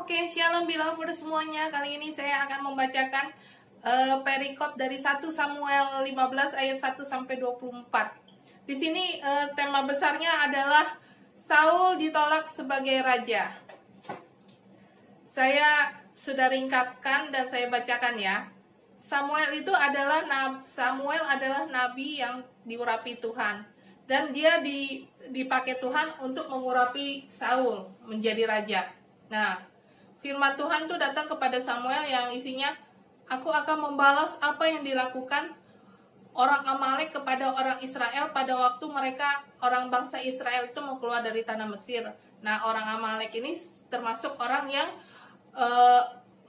Oke, shalom beloved semuanya. Kali ini saya akan membacakan perikop dari 1 Samuel 15 ayat 1 sampai 24. Di sini tema besarnya adalah Saul ditolak sebagai raja. Saya sudah ringkaskan dan saya bacakan ya. Samuel adalah nabi yang diurapi Tuhan, dan dia dipakai Tuhan untuk mengurapi Saul menjadi raja. Nah, firman Tuhan itu datang kepada Samuel yang isinya, aku akan membalas apa yang dilakukan orang Amalek kepada orang Israel pada waktu mereka, orang bangsa Israel itu mau keluar dari tanah Mesir. Nah, orang Amalek ini termasuk orang yang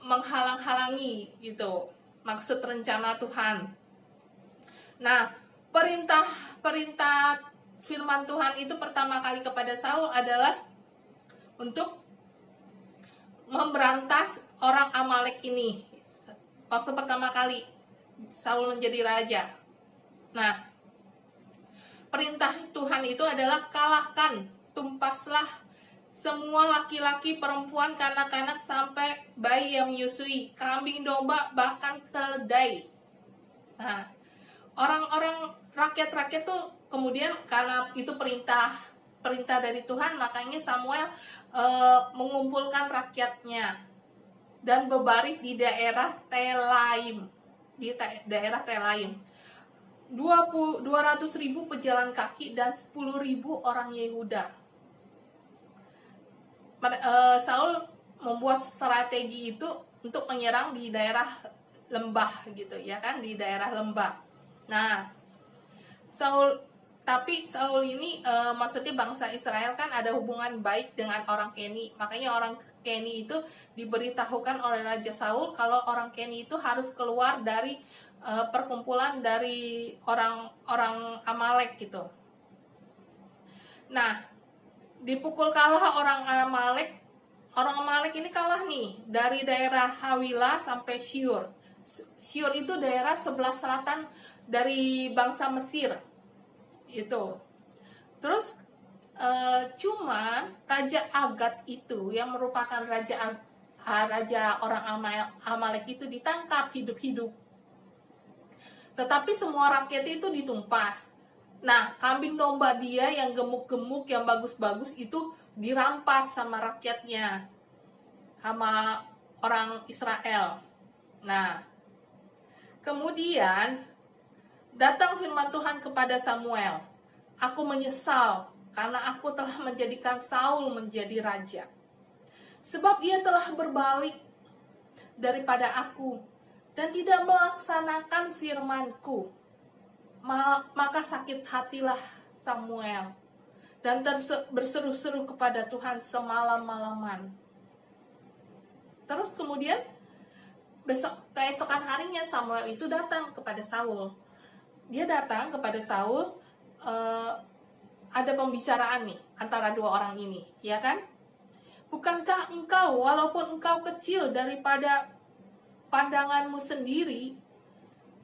menghalang-halangi gitu, maksud rencana Tuhan. Nah, perintah firman Tuhan itu pertama kali kepada Saul adalah untuk memberantas orang Amalek ini. Waktu pertama kali Saul menjadi raja. Nah, perintah Tuhan itu adalah kalahkan, tumpaslah semua laki-laki, perempuan, kanak-kanak sampai bayi yang menyusui, kambing, domba, bahkan keledai. Nah, orang-orang rakyat-rakyat tuh kemudian karena itu perintah dari Tuhan, makanya Samuel mengumpulkan rakyatnya dan berbaris di daerah Telaim. 200.000 pejalan kaki dan 10.000 orang Yehuda. Saul membuat strategi itu untuk menyerang di daerah lembah gitu ya kan, di daerah lembah. Nah, Saul ini maksudnya bangsa Israel kan ada hubungan baik dengan orang Keni. Makanya orang Keni itu diberitahukan oleh Raja Saul kalau orang Keni itu harus keluar dari perkumpulan dari orang Amalek gitu. Nah, dipukul kalah orang Amalek. Orang Amalek ini kalah nih dari daerah Hawilah sampai Syur. Syur itu daerah sebelah selatan dari bangsa Mesir. Itu. Terus cuman Raja Agag itu yang merupakan raja orang Amalek itu ditangkap hidup-hidup. Tetapi semua rakyat itu ditumpas. Nah, kambing domba dia yang gemuk-gemuk, yang bagus-bagus itu dirampas sama rakyatnya, sama orang Israel. Nah, kemudian datang firman Tuhan kepada Samuel, aku menyesal karena aku telah menjadikan Saul menjadi raja. Sebab ia telah berbalik daripada aku dan tidak melaksanakan firman-Ku. Maka sakit hatilah Samuel dan berseru-seru kepada Tuhan semalam-malaman. Terus kemudian keesokan harinya Samuel itu datang kepada Saul. Dia datang kepada Saul, ada pembicaraan nih antara dua orang ini, ya kan? Bukankah engkau, walaupun engkau kecil daripada pandanganmu sendiri,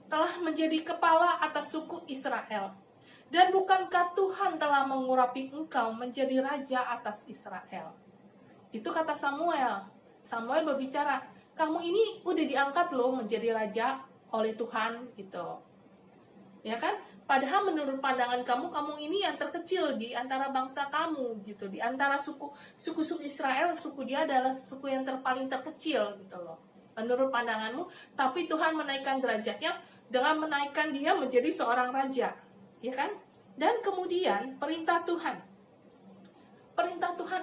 telah menjadi kepala atas suku Israel? Dan bukankah Tuhan telah mengurapi engkau menjadi raja atas Israel? Itu kata Samuel. Samuel berbicara, kamu ini udah diangkat loh menjadi raja oleh Tuhan gitu. Ya kan? Padahal menurut pandangan kamu ini yang terkecil di antara bangsa kamu gitu. Di antara suku Israel, suku dia adalah suku yang paling terkecil gitu loh. Menurut pandanganmu, tapi Tuhan menaikkan derajatnya dengan menaikkan dia menjadi seorang raja. Ya kan? Dan kemudian perintah Tuhan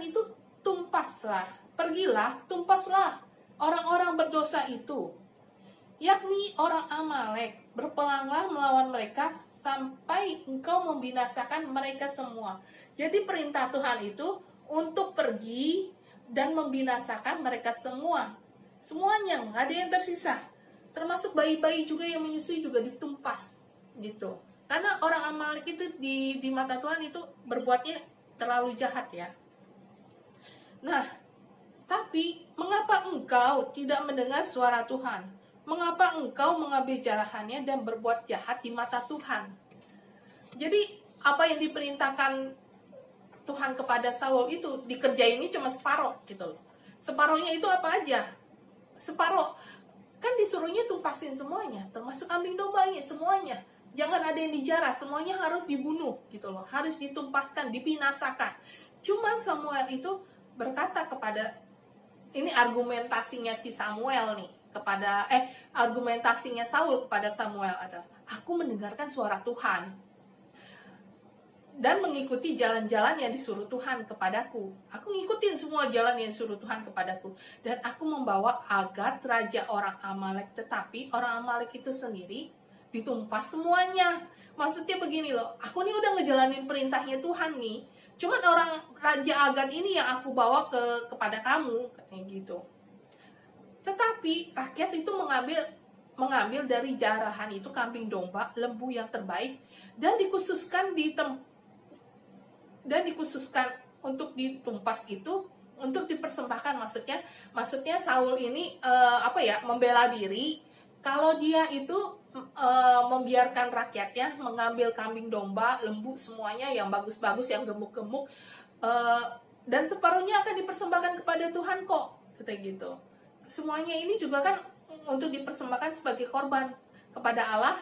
itu tumpaslah, pergilah, tumpaslah orang-orang berdosa itu, yakni orang Amalek, berperanglah melawan mereka sampai engkau membinasakan mereka semua. Jadi perintah Tuhan itu untuk pergi dan membinasakan mereka semua. Semuanya, nggak ada yang tersisa. Termasuk bayi-bayi juga yang menyusui juga ditumpas gitu. Karena orang Amalek itu di mata Tuhan itu berbuatnya terlalu jahat ya. Nah, tapi mengapa engkau tidak mendengar suara Tuhan? Mengapa engkau mengambil jarahannya dan berbuat jahat di mata Tuhan? Jadi apa yang diperintahkan Tuhan kepada Saul itu dikerjain ini cuma separuh gitu loh. Separohnya itu apa aja? Separoh kan disuruhnya tumpasin semuanya, termasuk kambing dombanya semuanya. Jangan ada yang dijarah, semuanya harus dibunuh gitu loh, harus ditumpaskan, dibinasakan. Cuman Samuel itu berkata kepada, ini argumentasinya si Samuel nih kepada argumentasinya Saul kepada Samuel adalah, aku mendengarkan suara Tuhan dan mengikuti jalan-jalan yang disuruh Tuhan kepadaku. Aku ngikutin semua jalan yang disuruh Tuhan kepadaku. Dan aku membawa Agag, raja orang Amalek. Tetapi orang Amalek itu sendiri ditumpas semuanya. Maksudnya begini loh, aku nih udah ngejalanin perintahnya Tuhan nih. Cuman orang Raja Agag ini yang aku bawa kepada kamu, katanya gitu. Tetapi rakyat itu mengambil dari jarahan itu kambing domba, lembu yang terbaik, dan dikhususkan untuk ditumpas itu, untuk dipersembahkan. Maksudnya Saul ini membela diri kalau dia itu membiarkan rakyatnya mengambil kambing domba, lembu semuanya yang bagus-bagus, yang gemuk-gemuk, dan separuhnya akan dipersembahkan kepada Tuhan kok, kata gitu. Semuanya ini juga kan untuk dipersembahkan sebagai korban kepada Allah.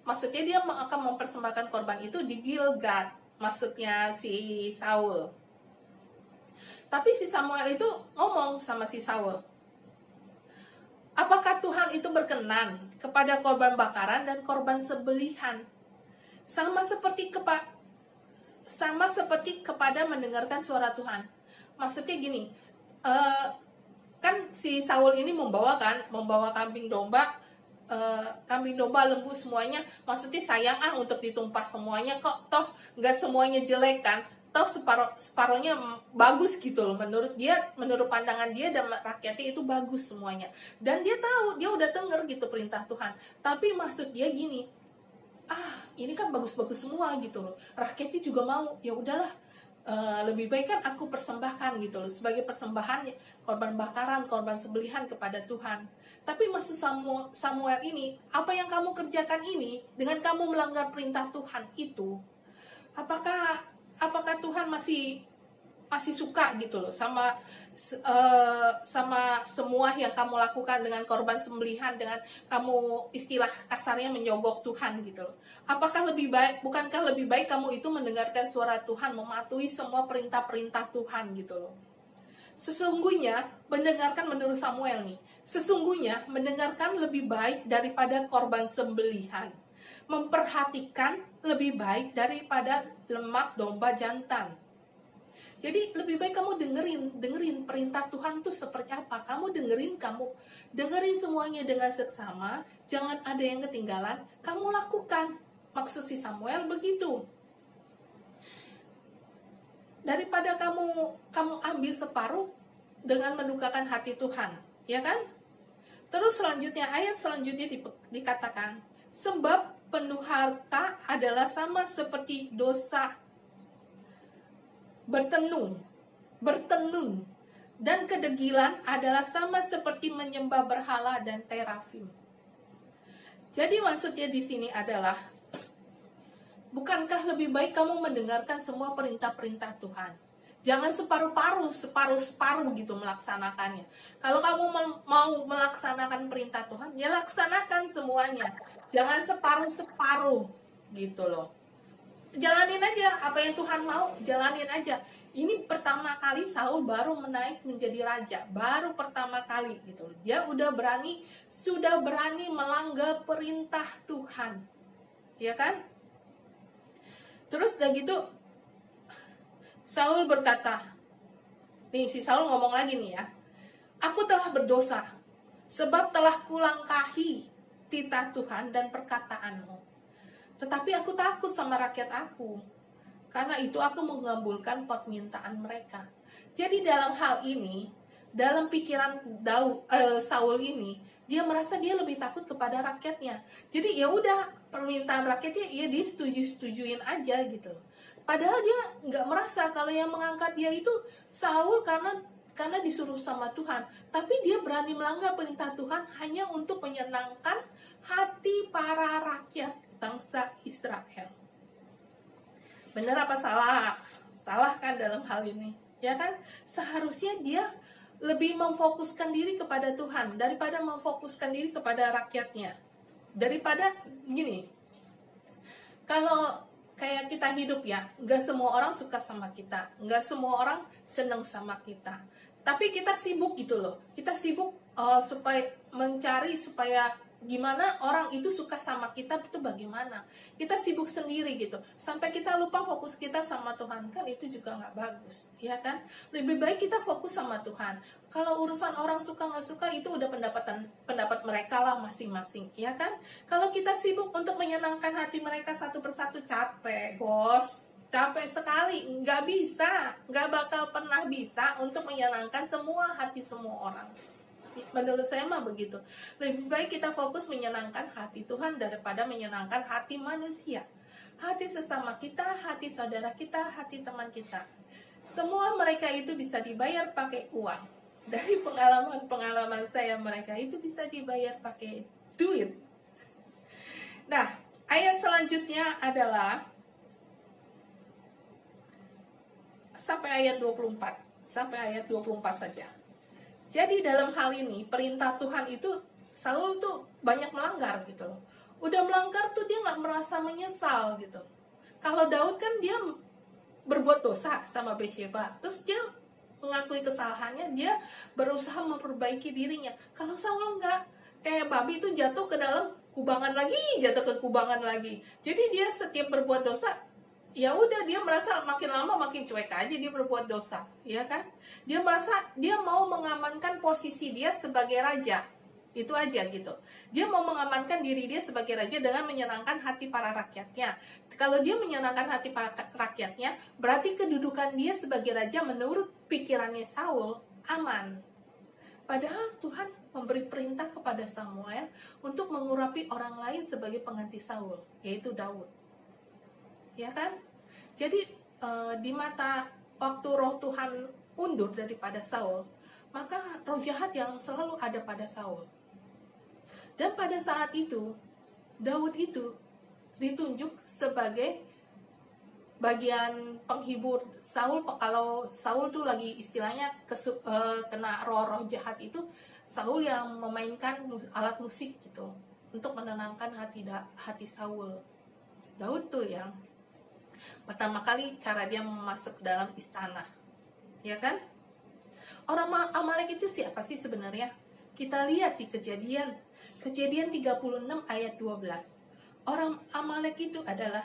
Maksudnya dia akan mempersembahkan korban itu di Gilgal, maksudnya si Saul. Tapi si Samuel itu ngomong sama si Saul, apakah Tuhan itu berkenan kepada korban bakaran dan korban sembelihan, sama seperti kepada mendengarkan suara Tuhan? Maksudnya gini, kan si Saul ini membawa kambing domba, lembu semuanya. Maksudnya sayang untuk ditumpas semuanya, kok toh nggak semuanya jelek kan, toh separohnya bagus gitu loh, menurut pandangan dia dan rakyatnya itu bagus semuanya. Dan dia tahu, dia udah denger gitu perintah Tuhan. Tapi maksud dia gini, ini kan bagus-bagus semua gitu loh, rakyatnya juga mau, ya udahlah, lebih baik kan aku persembahkan gitu loh, sebagai persembahan korban bakaran, korban sembelihan kepada Tuhan. Tapi maksud Samuel ini, apa yang kamu kerjakan ini dengan kamu melanggar perintah Tuhan itu, apakah Tuhan masih suka gitu loh sama semua yang kamu lakukan dengan korban sembelihan, dengan kamu istilah kasarnya menyogok Tuhan gitu loh? Bukankah lebih baik kamu itu mendengarkan suara Tuhan, mematuhi semua perintah-perintah Tuhan gitu loh? Sesungguhnya mendengarkan, menurut Samuel nih, sesungguhnya mendengarkan lebih baik daripada korban sembelihan, memperhatikan lebih baik daripada lemak domba jantan. Jadi lebih baik kamu dengerin perintah Tuhan tuh seperti apa. Kamu dengerin semuanya dengan seksama, jangan ada yang ketinggalan, kamu lakukan. Maksud si Samuel begitu. Daripada kamu ambil separuh dengan mendukakan hati Tuhan, ya kan? Terus ayat selanjutnya dikatakan, sebab penuh harta adalah sama seperti dosa bertenun, dan kedegilan adalah sama seperti menyembah berhala dan terafim. Jadi maksudnya di sini adalah, bukankah lebih baik kamu mendengarkan semua perintah-perintah Tuhan? Jangan separuh gitu melaksanakannya. Kalau kamu mau melaksanakan perintah Tuhan, ya laksanakan semuanya. Jangan separuh gitu loh. Jalanin aja apa yang Tuhan mau, jalanin aja. Ini pertama kali Saul baru menaik menjadi raja, baru pertama kali gitu. Dia sudah berani melanggar perintah Tuhan, ya kan? Terus udah gitu, Saul berkata, nih si Saul ngomong lagi nih ya, aku telah berdosa, sebab telah kulangkahi titah Tuhan dan perkataanmu. Tetapi aku takut sama rakyat aku, karena itu aku mengabulkan permintaan mereka. Jadi dalam hal ini, dalam pikiran Saul ini, dia merasa dia lebih takut kepada rakyatnya. Jadi ya udah, permintaan rakyatnya ya dia setujuin aja gitu. Padahal dia nggak merasa kalau yang mengangkat dia itu Saul karena disuruh sama Tuhan. Tapi dia berani melanggar perintah Tuhan hanya untuk menyenangkan hati para rakyat bangsa Israel. Benar apa salah? Salah kan dalam hal ini, ya kan? Seharusnya dia lebih memfokuskan diri kepada Tuhan daripada memfokuskan diri kepada rakyatnya. Daripada gini, kalau kayak kita hidup ya, nggak semua orang suka sama kita, nggak semua orang seneng sama kita. Tapi kita sibuk gitu loh, kita sibuk supaya mencari supaya gimana orang itu suka sama kita itu bagaimana. Kita sibuk sendiri gitu, sampai kita lupa fokus kita sama Tuhan, kan itu juga nggak bagus, ya kan? Lebih baik kita fokus sama Tuhan. Kalau urusan orang suka nggak suka itu udah pendapat mereka lah masing-masing, ya kan? Kalau kita sibuk untuk menyenangkan hati mereka satu persatu, capek, bos. Capek sekali, nggak bisa, nggak bakal pernah bisa untuk menyenangkan semua hati semua orang. Menurut saya mah begitu. Lebih baik kita fokus menyenangkan hati Tuhan daripada menyenangkan hati manusia. Hati sesama kita, hati saudara kita, hati teman kita. Semua mereka itu bisa dibayar pakai uang. Dari pengalaman saya, mereka itu bisa dibayar pakai duit. Nah, ayat selanjutnya adalah sampai ayat 24. Sampai ayat 24 saja. Jadi dalam hal ini perintah Tuhan itu Saul tuh banyak melanggar gitu loh. Udah melanggar tuh dia nggak merasa menyesal gitu. Kalau Daud kan dia berbuat dosa sama Bathsheba, terus dia mengakui kesalahannya, dia berusaha memperbaiki dirinya. Kalau Saul nggak, kayak babi itu jatuh ke dalam kubangan lagi, jatuh ke kubangan lagi. Jadi dia setiap berbuat dosa, ya udah dia merasa makin lama makin cuek aja dia berbuat dosa, ya kan? Dia merasa dia mau mengamankan posisi dia sebagai raja, itu aja gitu. Dia mau mengamankan diri dia sebagai raja dengan menyenangkan hati para rakyatnya. Kalau dia menyenangkan hati para rakyatnya, berarti kedudukan dia sebagai raja menurut pikirannya Saul aman. Padahal Tuhan memberi perintah kepada Samuel untuk mengurapi orang lain sebagai pengganti Saul, yaitu Daud. Ya kan? Jadi di mata waktu roh Tuhan undur daripada Saul, maka roh jahat yang selalu ada pada Saul. Dan pada saat itu Daud itu ditunjuk sebagai bagian penghibur Saul. Kalau Saul tuh lagi istilahnya kena roh-roh jahat itu, Saul yang memainkan alat musik gitu untuk menenangkan hati Saul. Daud tuh yang pertama kali cara dia masuk ke dalam istana, ya kan? Orang Amalek itu siapa sih sebenarnya? Kita lihat di Kejadian 36 ayat 12. Orang Amalek itu adalah,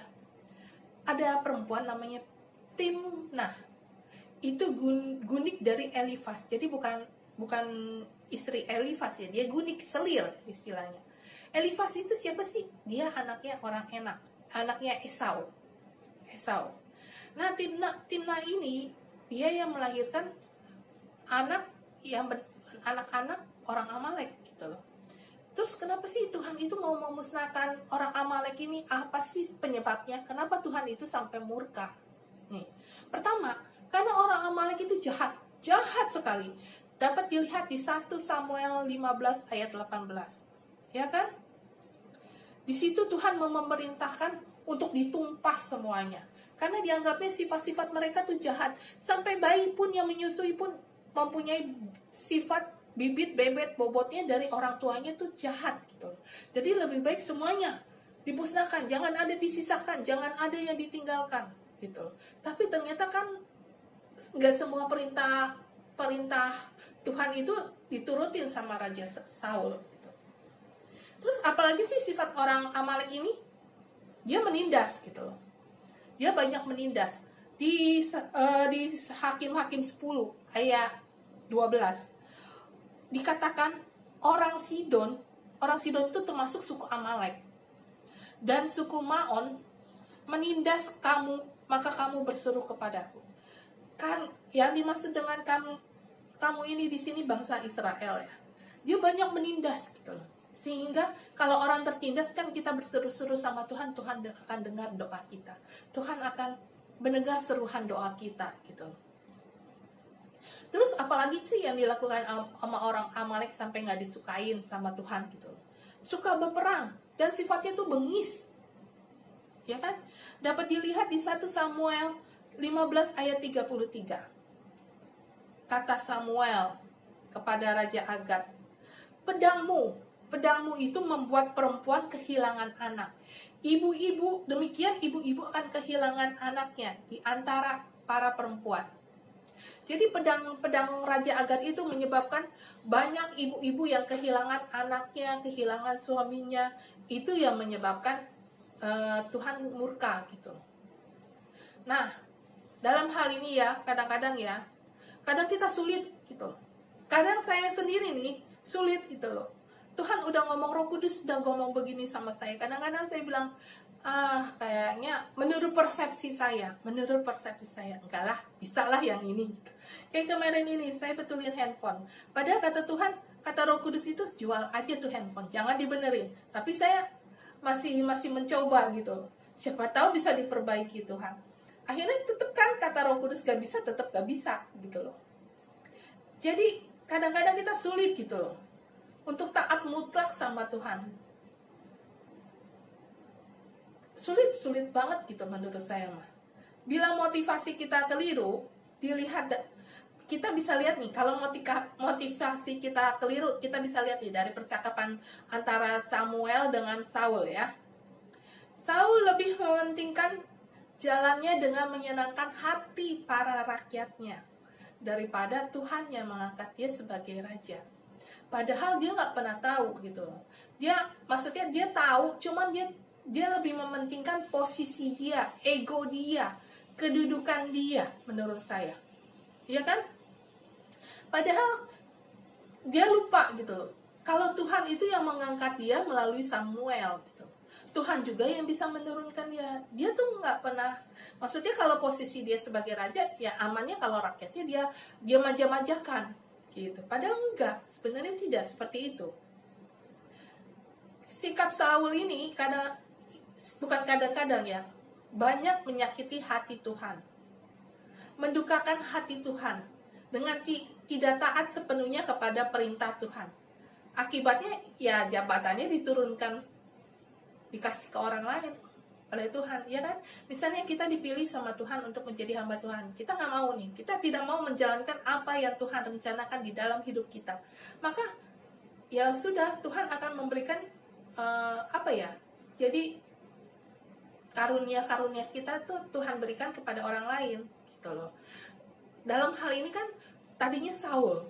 ada perempuan namanya Timnah. Itu gunik dari Elifas. Jadi bukan istri Elifas ya, dia gunik selir istilahnya. Elifas itu siapa sih? Dia anaknya orang enak, anaknya Esau. Nah, Timnah ini dia yang melahirkan anak-anak orang Amalek gitu loh. Terus kenapa sih Tuhan itu mau memusnahkan orang Amalek ini? Apa sih penyebabnya? Kenapa Tuhan itu sampai murka? Nih, pertama, karena orang Amalek itu jahat sekali. Dapat dilihat di 1 Samuel 15 ayat 18. Ya kan? Di situ Tuhan memerintahkan untuk ditumpas semuanya. Karena dianggapnya sifat-sifat mereka tuh jahat. Sampai bayi pun yang menyusui pun mempunyai sifat bibit bebet bobotnya dari orang tuanya tuh jahat gitu. Jadi lebih baik semuanya dimusnahkan, jangan ada disisakan, jangan ada yang ditinggalkan gitu. Tapi ternyata kan nggak semua perintah Tuhan itu diturutin sama Raja Saul gitu. Terus apalagi sih sifat orang Amalek ini? Dia menindas gitu loh. Dia banyak menindas. Di Hakim-Hakim 10 ayat 12 dikatakan orang Sidon itu termasuk suku Amalek. Dan suku Maon menindas kamu, maka kamu berseru kepadaku. Kan yang dimaksud dengan kamu ini di sini bangsa Israel ya. Dia banyak menindas gitu loh. Sehingga kalau orang tertindas kan kita berseru-seru sama Tuhan, Tuhan akan dengar doa kita. Tuhan akan mendengar seruhan doa kita gitu. Terus apalagi sih yang dilakukan sama orang Amalek sampai nggak disukain sama Tuhan gitu. Suka berperang dan sifatnya tuh bengis. Ya kan? Dapat dilihat di 1 Samuel 15 ayat 33. Kata Samuel, kepada Raja Agag, pedangmu itu membuat perempuan kehilangan anak. Ibu-ibu, demikian ibu-ibu akan kehilangan anaknya di antara para perempuan. Jadi pedang Raja Agag itu menyebabkan banyak ibu-ibu yang kehilangan anaknya, kehilangan suaminya. Itu yang menyebabkan Tuhan murka gitu. Nah, dalam hal ini ya, kadang-kadang kita sulit gitu. Kadang saya sendiri nih sulit gitu loh. Tuhan udah ngomong, Roh Kudus udah ngomong begini sama saya. Kadang-kadang saya bilang, kayaknya menurut persepsi saya, enggak lah, bisa lah yang ini. Kayak kemarin ini, saya betulin handphone. Padahal kata Tuhan, kata Roh Kudus itu, jual aja tuh handphone, jangan dibenerin. Tapi saya masih mencoba gitu. Siapa tahu bisa diperbaiki Tuhan. Akhirnya tetap kan kata Roh Kudus gak bisa, tetap gak bisa gitu loh. Jadi kadang-kadang kita sulit gitu loh untuk taat mutlak sama Tuhan. Sulit banget gitu menurut saya mah. Bila motivasi kita keliru, kita bisa lihat nih, kalau motivasi kita keliru, kita bisa lihat nih dari percakapan antara Samuel dengan Saul ya. Saul lebih mementingkan jalannya dengan menyenangkan hati para rakyatnya daripada Tuhan yang mengangkat dia sebagai raja. Padahal dia nggak pernah tahu gitu. Maksudnya dia tahu, cuman dia lebih mementingkan posisi dia, ego dia, kedudukan dia menurut saya. Iya kan? Padahal dia lupa gitu loh. Kalau Tuhan itu yang mengangkat dia melalui Samuel gitu. Tuhan juga yang bisa menurunkan dia. Dia tuh nggak pernah, maksudnya kalau posisi dia sebagai raja, ya amannya kalau rakyatnya dia manja-manjakan gitu. Padahal enggak, sebenarnya tidak seperti itu. Sikap Saul ini bukan kadang-kadang ya, banyak menyakiti hati Tuhan, mendukakan hati Tuhan dengan tidak taat sepenuhnya kepada perintah Tuhan. Akibatnya ya jabatannya dikasih ke orang lain oleh Tuhan, ya kan? Misalnya kita dipilih sama Tuhan untuk menjadi hamba Tuhan, kita nggak mau nih, kita tidak mau menjalankan apa yang Tuhan rencanakan di dalam hidup kita, maka ya sudah, Tuhan akan memberikan jadi karunia kita tuh Tuhan berikan kepada orang lain gitu loh. Dalam hal ini kan tadinya Saul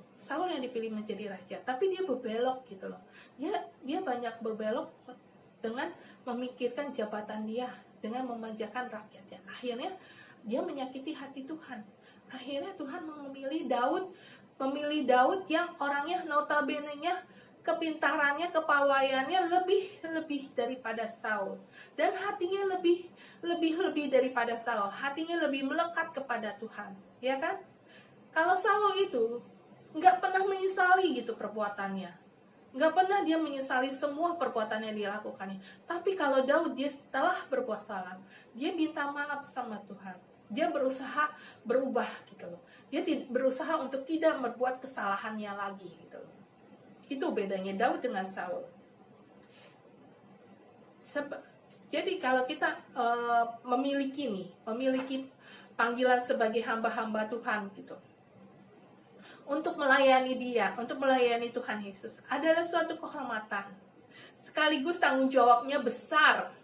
yang dipilih menjadi raja, tapi dia berbelok gitu loh. Dia banyak berbelok dengan memikirkan jabatan dia, dengan memanjakan rakyatnya. Akhirnya dia menyakiti hati Tuhan. Akhirnya Tuhan memilih Daud yang orangnya notabene-nya, kepintarannya, kepawayannya lebih daripada Saul, dan hatinya lebih daripada Saul. Hatinya lebih melekat kepada Tuhan, ya kan? Kalau Saul itu nggak pernah menyesali gitu perbuatannya, nggak pernah dia menyesali semua perbuatan yang dia lakukannya. Tapi kalau Daud, dia setelah berbuat salah, dia minta maaf sama Tuhan. Dia berusaha berubah gitu loh. Dia berusaha untuk tidak membuat kesalahannya lagi gitu loh. Itu bedanya Daud dengan Saul. Jadi kalau kita memiliki panggilan sebagai hamba-hamba Tuhan gitu, untuk melayani dia, untuk melayani Tuhan Yesus, adalah suatu kehormatan. Sekaligus tanggung jawabnya besar.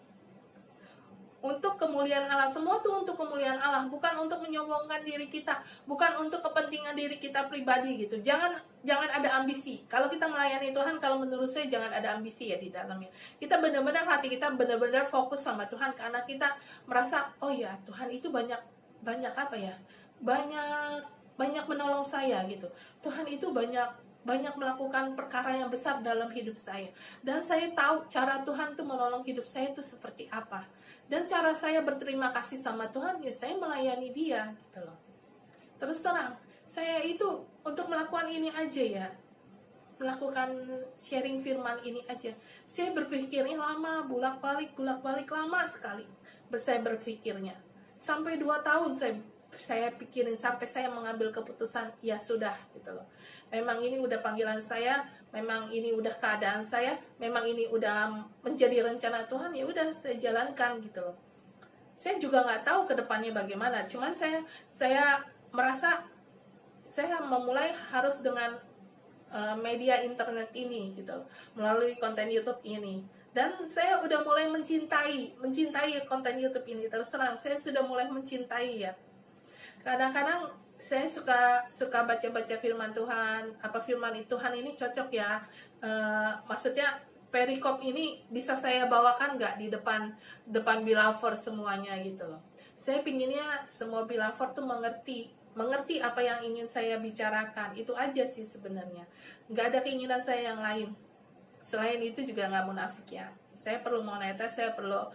Untuk kemuliaan Allah, semua tuh untuk kemuliaan Allah, bukan untuk menyombongkan diri kita, bukan untuk kepentingan diri kita pribadi gitu. Jangan ada ambisi. Kalau kita melayani Tuhan, kalau menurut saya jangan ada ambisi ya di dalamnya. Kita benar-benar, hati kita benar-benar fokus sama Tuhan, karena kita merasa, oh ya, Tuhan itu banyak menolong saya gitu. Tuhan itu banyak melakukan perkara yang besar dalam hidup saya, dan saya tahu cara Tuhan tuh menolong hidup saya itu seperti apa, dan cara saya berterima kasih sama Tuhan ya saya melayani dia gitu loh. Terus terang, saya itu untuk melakukan ini aja ya, melakukan sharing firman ini aja, saya berpikirnya lama, bolak-balik lama sekali. Saya berpikirnya sampai 2 tahun saya pikirin, sampai saya mengambil keputusan, ya sudah gitu loh. Memang ini udah panggilan saya, memang ini udah keadaan saya, memang ini udah menjadi rencana Tuhan, ya udah saya jalankan gitu loh. Saya juga nggak tahu ke depannya bagaimana, cuman saya merasa saya memulai harus dengan media internet ini gitu loh, melalui konten YouTube ini. Dan saya udah mulai mencintai konten YouTube ini. Terus terang, saya sudah mulai mencintai ya. Kadang-kadang saya suka baca-baca firman Tuhan. Apa firman Tuhan ini cocok ya? Maksudnya perikop ini bisa saya bawakan nggak di depan Beloved semuanya gitu loh. Saya pinginnya semua Beloved tuh mengerti apa yang ingin saya bicarakan. Itu aja sih sebenarnya. Nggak ada keinginan saya yang lain. Selain itu juga nggak munafik ya. Saya perlu moneter, saya perlu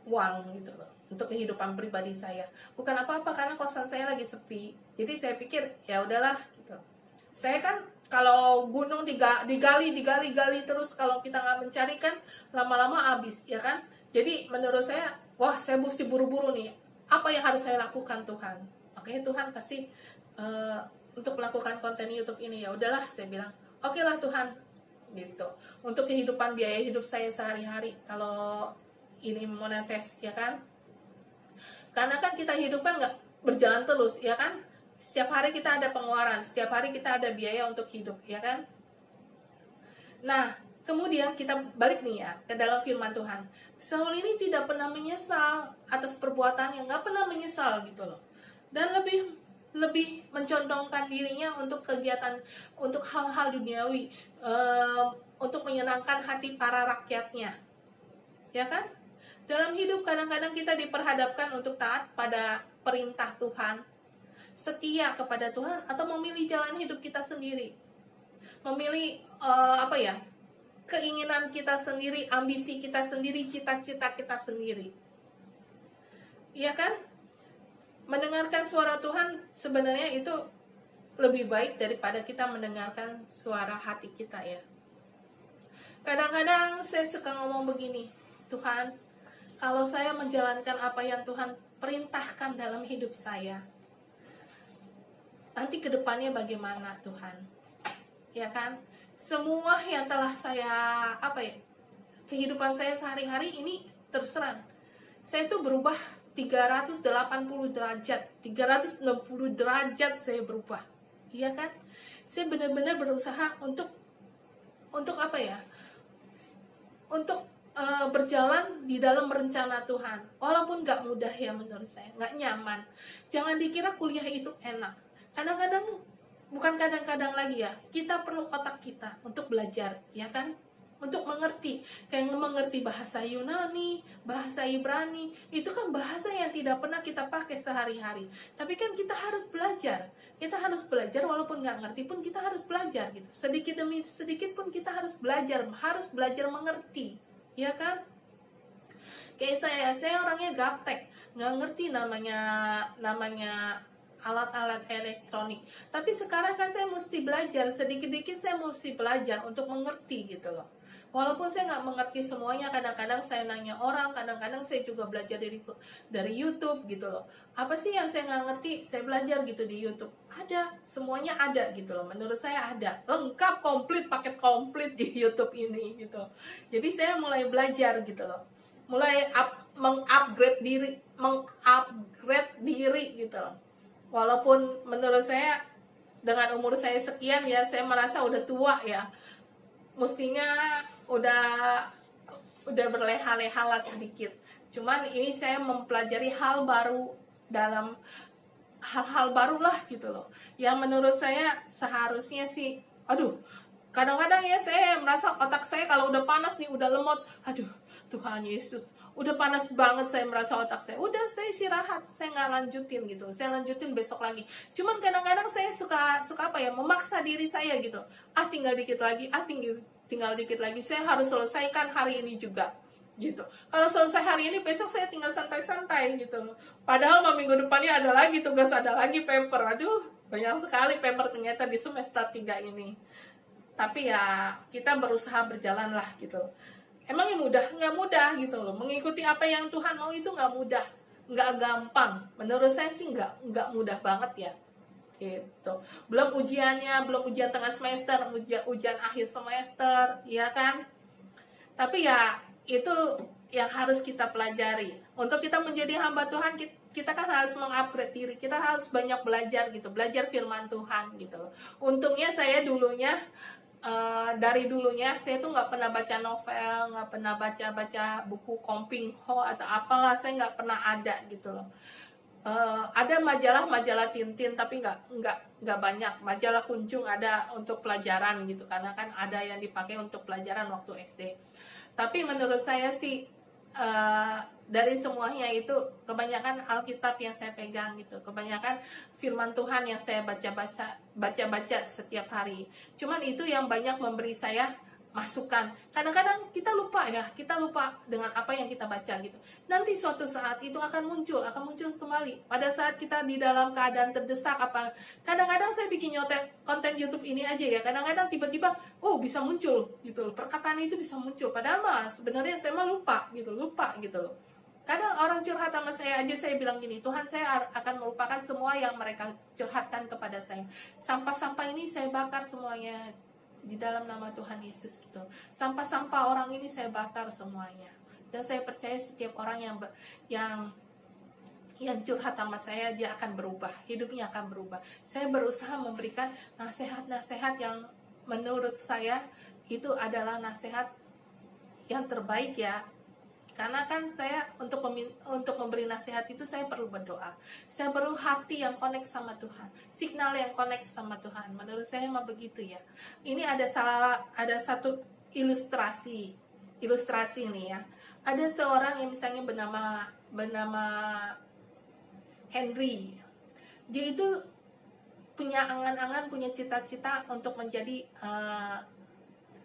uang gitu loh untuk kehidupan pribadi saya. Bukan apa-apa karena kosan saya lagi sepi. Jadi saya pikir ya udahlah gitu. Saya kan kalau gunung digali terus, kalau kita nggak mencari kan lama-lama habis ya kan. Jadi menurut saya, wah saya mesti buru-buru nih. Apa yang harus saya lakukan Tuhan? Oke, Tuhan kasih untuk melakukan konten YouTube ini. Ya udahlah saya bilang, oke lah Tuhan gitu. Untuk kehidupan biaya hidup saya sehari-hari kalau ini monetes ya kan. Karena kan kita hidup kan nggak berjalan terus ya kan. Setiap hari kita ada pengeluaran, setiap hari kita ada biaya untuk hidup ya kan. Nah, kemudian kita balik nih ya ke dalam firman Tuhan. Saul ini tidak pernah menyesal atas perbuatannya, nggak pernah menyesal gitu loh. Dan lebih mencondongkan dirinya untuk kegiatan, untuk hal-hal duniawi, untuk menyenangkan hati para rakyatnya, ya kan? Dalam hidup kadang-kadang kita diperhadapkan untuk taat pada perintah Tuhan, setia kepada Tuhan, atau memilih jalan hidup kita sendiri, memilih keinginan kita sendiri, ambisi kita sendiri, cita-cita kita sendiri, ya kan? Mendengarkan suara Tuhan sebenarnya itu lebih baik daripada kita mendengarkan suara hati kita ya. Kadang-kadang saya suka ngomong begini, Tuhan, kalau saya menjalankan apa yang Tuhan perintahkan dalam hidup saya, nanti kedepannya bagaimana Tuhan? Ya kan? Semua yang telah saya, kehidupan saya sehari-hari ini terus terang, saya itu berubah 380 derajat, 360 derajat saya berubah. Iya kan? Saya benar-benar berusaha untuk berjalan di dalam rencana Tuhan. Walaupun gak mudah ya menurut saya, gak nyaman. Jangan dikira kuliah itu enak. Kadang-kadang, bukan kadang-kadang lagi ya, kita perlu otak kita untuk belajar, ya kan? Untuk mengerti, kayak mengerti bahasa Yunani, bahasa Ibrani, itu kan bahasa yang tidak pernah kita pakai sehari-hari. Tapi kan kita harus belajar, walaupun nggak ngerti pun kita harus belajar gitu. Sedikit demi sedikit pun kita harus belajar mengerti, ya kan? Kayak saya orangnya gaptek, nggak ngerti namanya alat-alat elektronik. Tapi sekarang kan saya mesti belajar, sedikit-sedikit saya mesti belajar untuk mengerti gitu loh. Walaupun saya nggak mengerti semuanya, kadang-kadang saya nanya orang, kadang-kadang saya juga belajar dari YouTube gitu loh. Apa sih yang saya nggak ngerti, saya belajar gitu di YouTube. Ada, semuanya ada gitu loh. Menurut saya ada, lengkap, komplit, paket komplit di YouTube ini gitu. Jadi saya mulai belajar gitu loh. Mulai mengupgrade diri gitu loh. Walaupun menurut saya dengan umur saya sekian ya, saya merasa udah tua ya. Mestinya udah berleha-leha lah sedikit. Cuman ini saya mempelajari hal baru, dalam hal-hal baru lah gitu loh. Yang menurut saya seharusnya sih, kadang-kadang ya saya merasa otak saya kalau udah panas nih, udah lemot, Tuhan Yesus, udah panas banget, saya merasa otak saya, udah saya istirahat, saya nggak lanjutin gitu, saya lanjutin besok lagi. Cuman kadang-kadang saya suka memaksa diri saya gitu, tinggal dikit lagi, saya harus selesaikan hari ini juga gitu. Kalau selesai hari ini, besok saya tinggal santai-santai gitu. Padahal minggu depannya ada lagi tugas, ada lagi paper. Banyak sekali paper ternyata di semester 3 ini. Tapi ya kita berusaha berjalan lah gitu. Emang yang mudah? Nggak mudah gitu loh. Mengikuti apa yang Tuhan mau itu nggak mudah, nggak gampang. Menurut saya sih nggak mudah banget ya. Gitu. Belum ujiannya, belum ujian tengah semester, ujian akhir semester, ya kan? Tapi ya itu yang harus kita pelajari. Untuk kita menjadi hamba Tuhan, kita kan harus mengupgrade diri, kita harus banyak belajar gitu, belajar firman Tuhan gitu loh. Untungnya saya dulunya dari dulunya saya tuh nggak pernah baca novel, nggak pernah baca buku Komping Ho atau apalah, saya nggak pernah ada gitu loh. Ada majalah Tintin tapi nggak banyak. Majalah Kunjung ada untuk pelajaran gitu, karena kan ada yang dipakai untuk pelajaran waktu SD. Tapi menurut saya sih dari semuanya itu kebanyakan Alkitab yang saya pegang gitu, kebanyakan firman Tuhan yang saya baca setiap hari. Cuman itu yang banyak memberi saya masukan. Kadang-kadang kita lupa dengan apa yang kita baca gitu. Nanti suatu saat itu akan muncul kembali. Pada saat kita di dalam keadaan terdesak apa. Kadang-kadang saya bikin konten YouTube ini aja ya. Kadang-kadang tiba-tiba bisa muncul gitu loh. Perkataan itu bisa muncul. Padahal sebenarnya saya lupa gitu loh. Kadang orang curhat sama saya aja, saya bilang gini, Tuhan, saya akan melupakan semua yang mereka curhatkan kepada saya. Sampah-sampah ini saya bakar semuanya di dalam nama Tuhan Yesus gitu. Sampah-sampah orang ini saya bakar semuanya. Dan saya percaya setiap orang yang curhat sama saya, dia akan berubah, hidupnya akan berubah. Saya berusaha memberikan nasihat-nasihat yang menurut saya itu adalah nasihat yang terbaik ya. Karena kan saya untuk memberi nasihat itu saya perlu berdoa. Saya perlu hati yang connect sama Tuhan, signal yang connect sama Tuhan. Menurut saya mah begitu ya. Ini ada satu ilustrasi nih ya. Ada seorang yang misalnya bernama Henry. Dia itu punya angan-angan, punya cita-cita untuk menjadi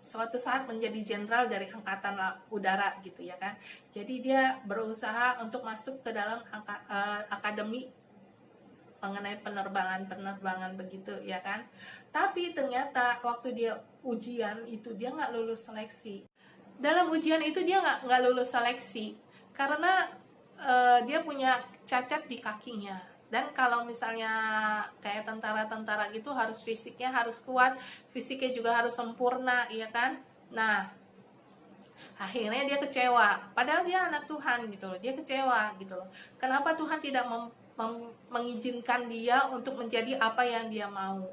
suatu saat menjadi jenderal dari angkatan udara gitu ya kan. Jadi dia berusaha untuk masuk ke dalam akademi mengenai penerbangan begitu ya kan. Tapi ternyata waktu dia ujian itu dia nggak lulus seleksi. Dalam ujian itu dia nggak lulus seleksi karena dia punya cacat di kakinya. Dan kalau misalnya kayak tentara-tentara gitu harus fisiknya harus kuat, fisiknya juga harus sempurna, iya kan? Nah, akhirnya dia kecewa. Padahal dia anak Tuhan gitu loh, dia kecewa gitu loh. Kenapa Tuhan tidak mengizinkan dia untuk menjadi apa yang dia mau?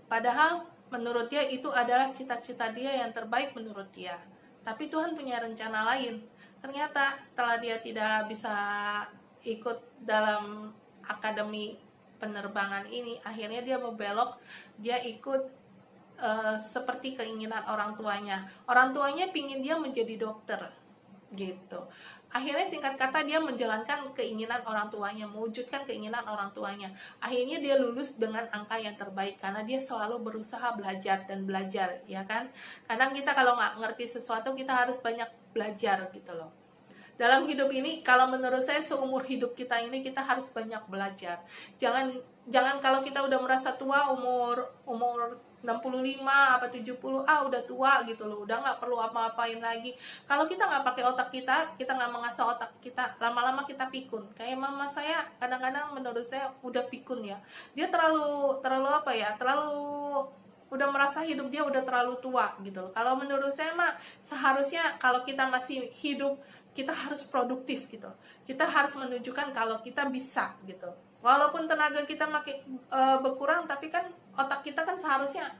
Padahal menurut dia itu adalah cita-cita dia yang terbaik menurut dia. Tapi Tuhan punya rencana lain. Ternyata setelah dia tidak bisa ikut dalam akademi penerbangan ini, akhirnya dia mau belok, dia ikut seperti keinginan orang tuanya. Orang tuanya pingin dia menjadi dokter gitu. Akhirnya singkat kata dia menjalankan keinginan orang tuanya, mewujudkan keinginan orang tuanya. Akhirnya dia lulus dengan angka yang terbaik karena dia selalu berusaha belajar dan belajar, ya kan? Kadang kita kalau nggak ngerti sesuatu kita harus banyak belajar gitu loh. Dalam hidup ini, kalau menurut saya seumur hidup kita ini kita harus banyak belajar. Jangan kalau kita udah merasa tua, umur 65 apa 70, udah tua gitu loh, udah nggak perlu apa-apain lagi. Kalau kita nggak pakai otak kita nggak mengasah otak kita, lama-lama kita pikun. Kayak mama saya kadang-kadang menurut saya udah pikun ya. Dia terlalu apa ya? Udah merasa hidup dia udah terlalu tua gitu loh. Kalau menurut saya mah seharusnya kalau kita masih hidup kita harus produktif gitu. Kita harus menunjukkan kalau kita bisa gitu. Walaupun tenaga kita berkurang, tapi kan otak kita kan seharusnya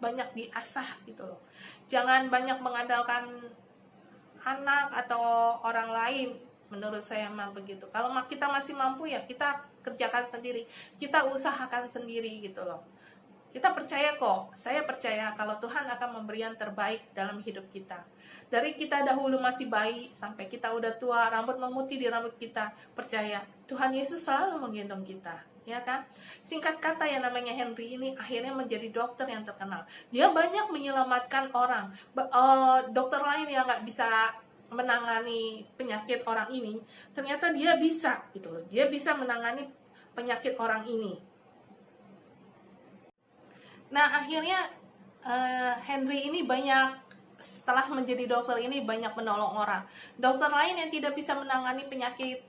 banyak diasah gitu loh. Jangan banyak mengandalkan anak atau orang lain. Menurut saya mah begitu. Kalau kita masih mampu ya kita kerjakan sendiri. Kita usahakan sendiri gitu loh. Kita percaya kok, saya percaya kalau Tuhan akan memberi yang terbaik dalam hidup kita. Dari kita dahulu masih bayi, sampai kita udah tua, rambut memutih di rambut kita, percaya, Tuhan Yesus selalu menggendong kita. Ya kan? Singkat kata yang namanya Henry ini akhirnya menjadi dokter yang terkenal. Dia banyak menyelamatkan orang. Dokter lain yang nggak bisa menangani penyakit orang ini, ternyata dia bisa gitu loh. Dia bisa menangani penyakit orang ini. Nah akhirnya Henry ini setelah menjadi dokter ini banyak menolong orang. Dokter lain yang tidak bisa menangani penyakit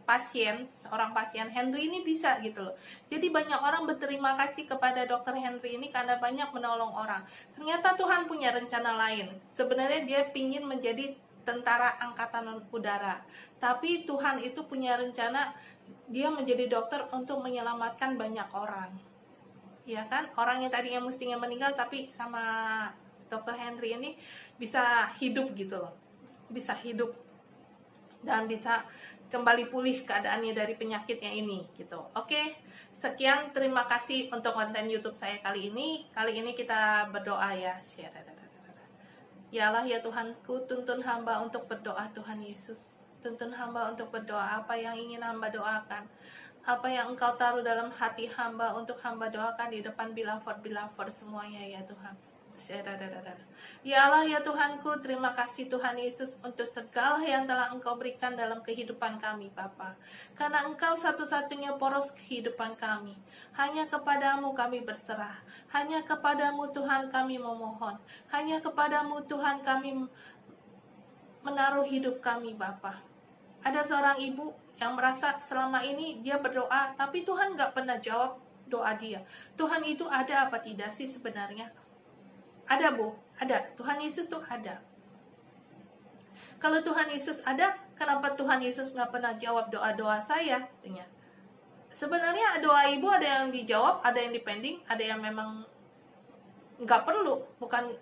seorang pasien, Henry ini bisa gitu loh. Jadi banyak orang berterima kasih kepada dokter Henry ini karena banyak menolong orang. Ternyata Tuhan punya rencana lain. Sebenarnya dia pingin menjadi tentara angkatan udara. Tapi Tuhan itu punya rencana, dia menjadi dokter untuk menyelamatkan banyak orang. Ya kan? Orang yang tadinya mestinya meninggal tapi sama Dr. Henry ini bisa hidup gitu loh. Bisa hidup dan bisa kembali pulih keadaannya dari penyakitnya ini gitu. Oke, sekian, terima kasih untuk konten YouTube saya kali ini. Kali ini kita berdoa ya. Ya Allah ya Tuhanku, tuntun hamba untuk berdoa Tuhan Yesus. Tuntun hamba untuk berdoa apa yang ingin hamba doakan. Apa yang Engkau taruh dalam hati hamba untuk hamba doakan di depan bilaford semuanya ya Tuhan. Ya Allah ya Tuhanku, terima kasih Tuhan Yesus untuk segala yang telah Engkau berikan dalam kehidupan kami Bapa. Karena Engkau satu-satunya poros kehidupan kami. Hanya kepadamu kami berserah. Hanya kepadamu Tuhan kami memohon. Hanya kepadamu Tuhan kami menaruh hidup kami Bapa. Ada seorang ibu yang merasa selama ini dia berdoa, tapi Tuhan gak pernah jawab doa dia. Tuhan itu ada apa tidak sih sebenarnya? Ada Bu, ada. Tuhan Yesus tuh ada. Kalau Tuhan Yesus ada, kenapa Tuhan Yesus nggak pernah jawab doa-doa saya? Sebenarnya doa ibu ada yang dijawab, ada yang dipending, ada yang memang nggak perlu,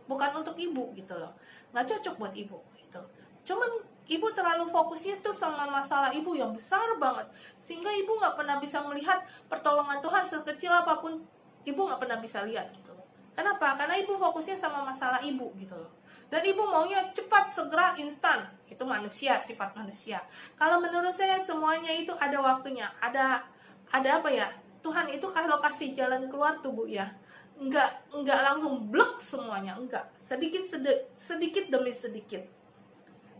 bukan untuk ibu gitu loh, nggak cocok buat ibu gitu. Cuman ibu terlalu fokusnya tuh sama masalah ibu yang besar banget, sehingga ibu nggak pernah bisa melihat pertolongan Tuhan sekecil apapun. Ibu nggak pernah bisa lihat gitu. Kenapa? Karena ibu fokusnya sama masalah ibu gitu loh. Dan ibu maunya cepat, segera, instan. Itu manusia, sifat manusia. Kalau menurut saya semuanya itu ada waktunya. Ada apa ya? Tuhan itu kalau kasih jalan keluar tuh Bu ya. Enggak langsung blek semuanya, enggak. Sedikit demi sedikit.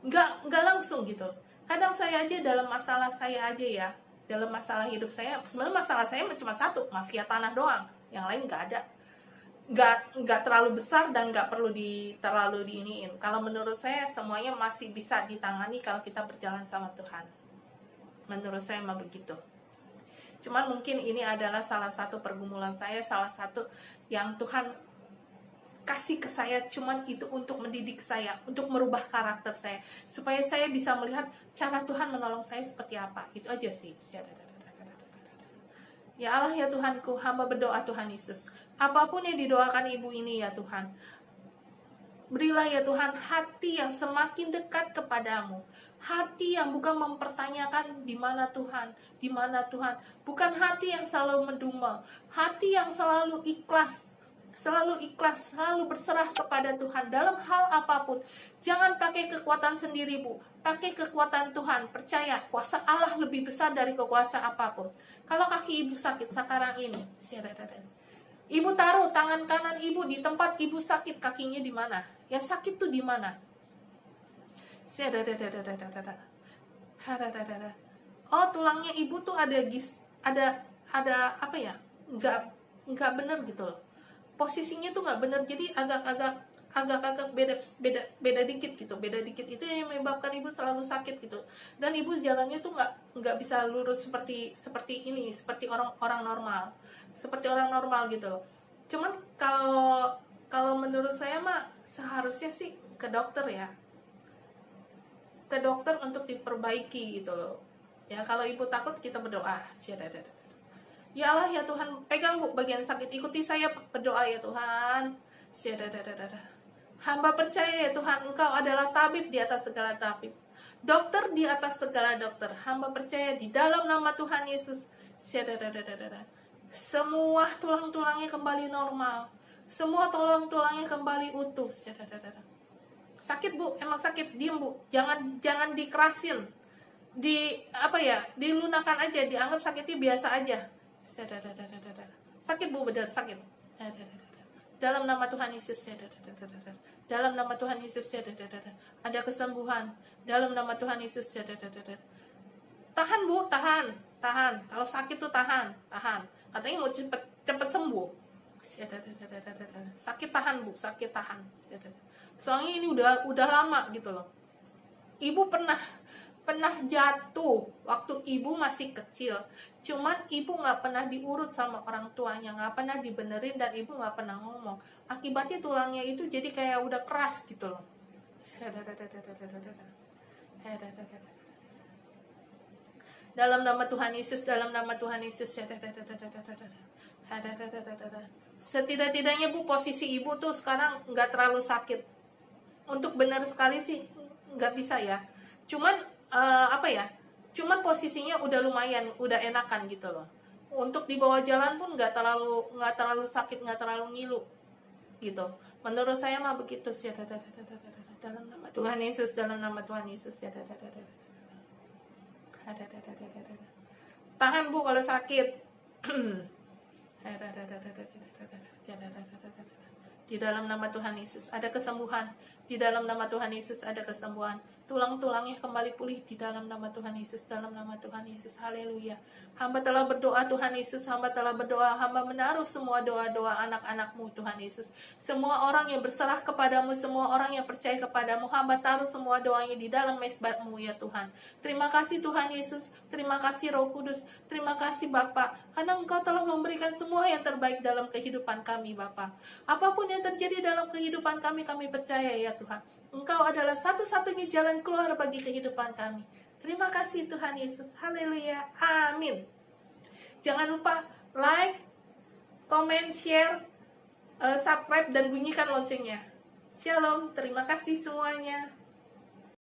Enggak langsung gitu. Kadang saya aja dalam masalah saya aja ya. Dalam masalah hidup saya, sebenarnya masalah saya cuma satu, mafia tanah doang. Yang lain enggak ada. Nggak terlalu besar dan nggak perlu terlalu diiniin. Kalau menurut saya semuanya masih bisa ditangani kalau kita berjalan sama Tuhan. Menurut saya mah begitu. Cuman mungkin ini adalah salah satu pergumulan saya, salah satu yang Tuhan kasih ke saya, cuman itu untuk mendidik saya, untuk merubah karakter saya, supaya saya bisa melihat cara Tuhan menolong saya seperti apa. Itu aja sih. Ya Allah ya Tuhanku, hamba berdoa Tuhan Yesus, apapun yang didoakan ibu ini ya Tuhan, berilah ya Tuhan hati yang semakin dekat kepadamu, hati yang bukan mempertanyakan di mana Tuhan, bukan hati yang selalu mendumel, hati yang selalu ikhlas, selalu berserah kepada Tuhan dalam hal apapun. Jangan pakai kekuatan sendiri Bu, pakai kekuatan Tuhan. Percaya kuasa Allah lebih besar dari kuasa apapun. Kalau kaki ibu sakit sekarang ini, ibu taruh tangan kanan ibu di tempat ibu sakit, kakinya di mana? Yang sakit tuh di mana? Oh, tulangnya ibu tuh ada apa ya? Enggak bener gitu loh. Posisinya tuh nggak benar, jadi agak beda dikit gitu. Beda dikit itu yang menyebabkan ibu selalu sakit gitu. Dan ibu jalannya tuh nggak bisa lurus seperti ini, seperti orang normal, gitu. Cuman kalau menurut saya mah seharusnya sih ke dokter ya, ke dokter untuk diperbaiki gitu loh. Ya kalau ibu takut, kita berdoa. Ya Allah ya Tuhan, pegang Bu bagian sakit, ikuti saya berdoa ya Tuhan. Hamba percaya ya Tuhan, Engkau adalah tabib di atas segala tabib, dokter di atas segala dokter. Hamba percaya di dalam nama Tuhan Yesus, semua tulang-tulangnya kembali normal, semua tulang-tulangnya kembali utuh. Sakit Bu, emang sakit, diem Bu, jangan dikerasin, dilunakan aja, dianggap sakitnya biasa aja. Sakit Bu, benar sakit. Dalam nama Tuhan Yesus, dalam nama Tuhan Yesus, ada kesembuhan. Dalam nama Tuhan Yesus, tahan Bu, tahan. Kalau sakit tuh tahan. Katanya mau cepet sembuh. Sakit tahan Bu, sakit tahan. Soalnya ini udah lama gitu loh. Ibu pernah jatuh waktu ibu masih kecil, cuman ibu nggak pernah diurut sama orang tuanya, nggak pernah dibenerin, dan ibu nggak pernah ngomong. Akibatnya tulangnya itu jadi kayak udah keras gitu loh. Dalam nama Tuhan Yesus, dalam nama Tuhan Yesus. Setidak-tidaknya Bu, posisi Ibu tuh sekarang nggak terlalu sakit. Untuk benar sekali sih nggak bisa ya. Cuman apa ya? Cuman posisinya udah lumayan, udah enakan gitu loh. Untuk dibawa jalan pun nggak terlalu sakit, nggak terlalu ngilu gitu. Menurut saya mah begitu sih. Dalam nama Tuhan Yesus, dalam nama Tuhan Yesus. Tahan Bu kalau sakit. Di dalam nama Tuhan Yesus ada kesembuhan. Di dalam nama Tuhan Yesus ada kesembuhan. Tulang-tulangnya kembali pulih di dalam nama Tuhan Yesus. Dalam nama Tuhan Yesus. Haleluya. Hamba telah berdoa Tuhan Yesus. Hamba telah berdoa. Hamba menaruh semua doa-doa anak-anak-Mu Tuhan Yesus. Semua orang yang berserah kepadamu. Semua orang yang percaya kepadamu. Hamba taruh semua doanya di dalam mezbah-Mu ya Tuhan. Terima kasih Tuhan Yesus. Terima kasih Roh Kudus. Terima kasih Bapa. Karena Engkau telah memberikan semua yang terbaik dalam kehidupan kami Bapa. Apapun yang terjadi dalam kehidupan kami, kami percaya ya Tuhan. Engkau adalah satu-satunya jalan keluar bagi kehidupan kami. Terima kasih Tuhan Yesus. Haleluya. Amin. Jangan lupa like, comment, share, subscribe, dan bunyikan loncengnya. Shalom. Terima kasih semuanya.